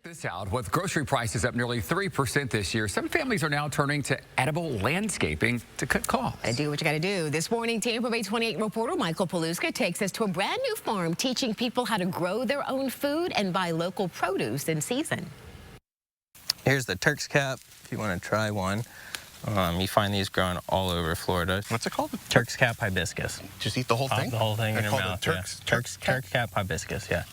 This out. With grocery prices up nearly 3% this year, some families are now turning to edible landscaping to cut costs. I do what you got to do. This morning, Tampa Bay 28 reporter Michael Paluska takes us to a brand new farm teaching people how to grow their own food and buy local produce in season. Here's the Turk's cap, if you want to try one. You find these growing all over Florida. What's it called? Turk's cap hibiscus. Just eat the whole thing? The whole thing in your mouth. Turk's cap hibiscus, yeah.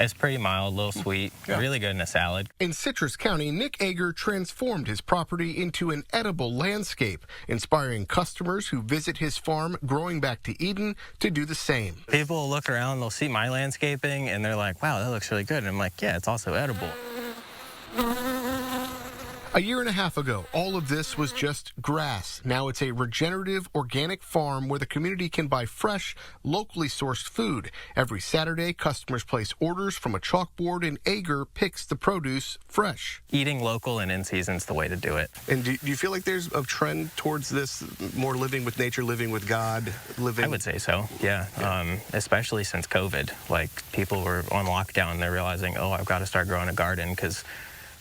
It's pretty mild, a little sweet, really good in a salad. In Citrus County, Nick Ager transformed his property into an edible landscape, inspiring customers who visit his farm, Growing Back to Eden, to do the same. People will look around, they'll see my landscaping, and they're like, wow, that looks really good. And I'm like, yeah, it's also edible. A year and a half ago, all of this was just grass. Now it's a regenerative, organic farm where the community can buy fresh, locally sourced food. Every Saturday, customers place orders from a chalkboard, and Ager picks the produce fresh. Eating local and in season's the way to do it. And do you feel like there's a trend towards this, more living with nature, living with God, living? I would say so, yeah. Especially since COVID. Like, people were on lockdown, and they're realizing, oh, I've got to start growing a garden because,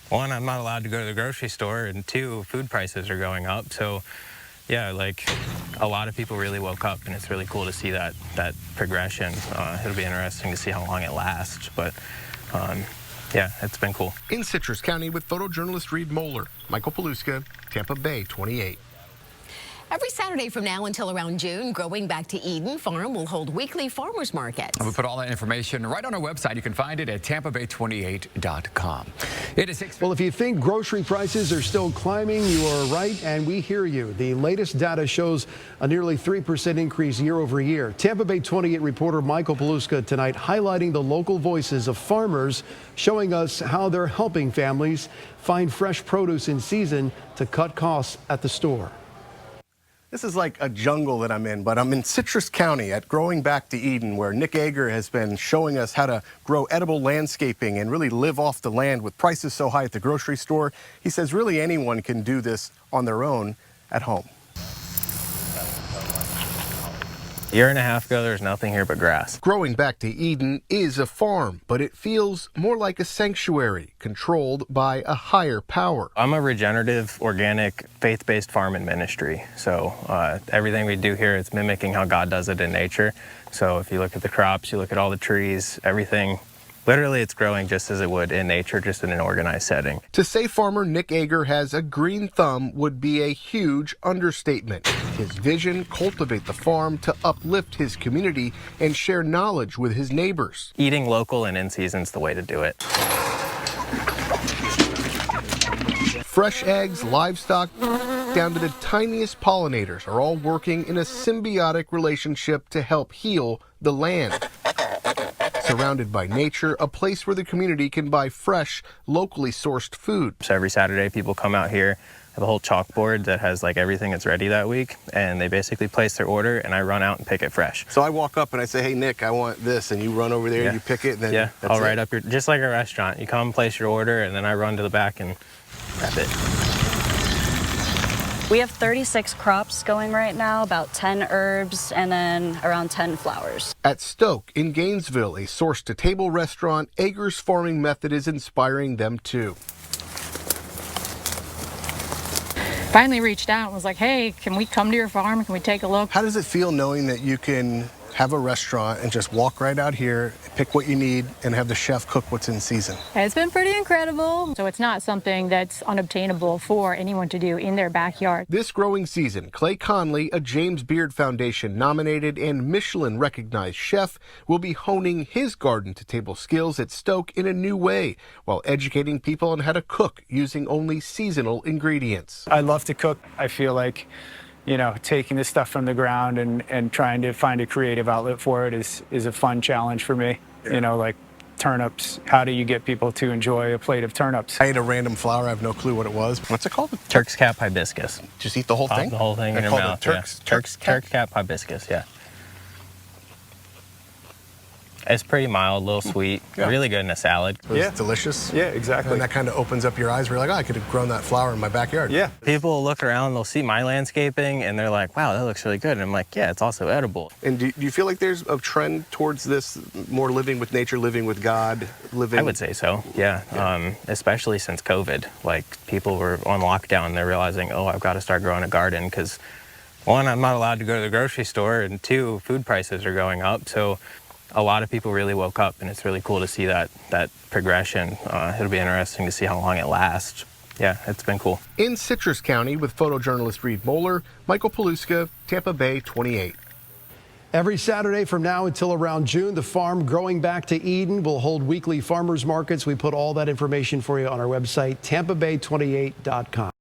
one, I'm not allowed to go to the grocery store, and two, food prices are going up. So, yeah, like, a lot of people really woke up, and it's really cool to see that progression. It'll be interesting to see how long it lasts, but yeah, it's been cool. In Citrus County with photojournalist Reed Moeller, Michael Paluska, Tampa Bay 28. Every Saturday from now until around June, Growing Back to Eden Farm will hold weekly farmers markets. We put all that information right on our website. You can find it at tampabay28.com. It is 6. Well, if you think grocery prices are still climbing, you are right, and we hear you. The latest data shows a nearly 3% increase year over year. Tampa Bay 28 reporter Michael Paluska tonight highlighting the local voices of farmers, showing us how they're helping families find fresh produce in season to cut costs at the store. This is like a jungle that I'm in, but I'm in Citrus County at Growing Back to Eden, where Nick Ager has been showing us how to grow edible landscaping and really live off the land with prices so high at the grocery store. He says really anyone can do this on their own at home. A year and a half ago, there was nothing here but grass. Growing Back to Eden is a farm, but it feels more like a sanctuary controlled by a higher power. I'm a regenerative, organic, faith-based farm and ministry. So everything we do here is mimicking how God does it in nature. So if you look at the crops, you look at all the trees, everything, literally it's growing just as it would in nature, just in an organized setting. To say farmer Nick Ager has a green thumb would be a huge understatement. His vision, cultivate the farm to uplift his community and share knowledge with his neighbors. Eating local and in season's the way to do it. Fresh eggs, livestock, down to the tiniest pollinators are all working in a symbiotic relationship to help heal the land. Surrounded by nature, a place where the community can buy fresh, locally sourced food. So every Saturday, people come out here, have a whole chalkboard that has like everything that's ready that week, and they basically place their order, and I run out and pick it fresh. So I walk up and I say, hey, Nick, I want this, and you run over there, and you pick it, and then I'll write up just like a restaurant. You come, place your order, and then I run to the back and grab it. We have 36 crops going right now, about 10 herbs, and then around 10 flowers. At Stoke in Gainesville, a source-to-table restaurant, Ager's farming method is inspiring them too. Finally reached out and was like, hey, can we come to your farm? Can we take a look? How does it feel knowing that you can have a restaurant and just walk right out here, pick what you need, and have the chef cook what's in season? It's been pretty incredible. So it's not something that's unobtainable for anyone to do in their backyard. This growing season, Clay Conley, a James Beard Foundation nominated and Michelin recognized chef, will be honing his garden-to-table skills at Stoke in a new way, while educating people on how to cook using only seasonal ingredients. I love to cook. I feel like, you know, taking this stuff from the ground and trying to find a creative outlet for it is a fun challenge for me. Yeah. You know, like turnips. How do you get people to enjoy a plate of turnips? I ate a random flower. I have no clue what it was. What's it called? Turk's cap hibiscus. Just eat the whole thing? The whole thing in your mouth. Turk's cap hibiscus, yeah. It's pretty mild, a little sweet, really good in a salad. It's delicious. Yeah, exactly. And that kind of opens up your eyes. We're like, oh, I could have grown that flower in my backyard. Yeah. People look around, they'll see my landscaping, and they're like, wow, that looks really good. And I'm like, yeah, it's also edible. And do you feel like there's a trend towards this, more living with nature, living with God, living? I would say so, yeah. Especially since COVID. Like, people were on lockdown, they're realizing, oh, I've got to start growing a garden because, one, I'm not allowed to go to the grocery store, and two, food prices are going up. So a lot of people really woke up, and it's really cool to see that progression. It'll be interesting to see how long it lasts. Yeah, it's been cool. In Citrus County with photojournalist Reed Moeller, Michael Paluska, Tampa Bay 28. Every Saturday from now until around June, the farm Growing Back to Eden will hold weekly farmers markets. We put all that information for you on our website, TampaBay28.com.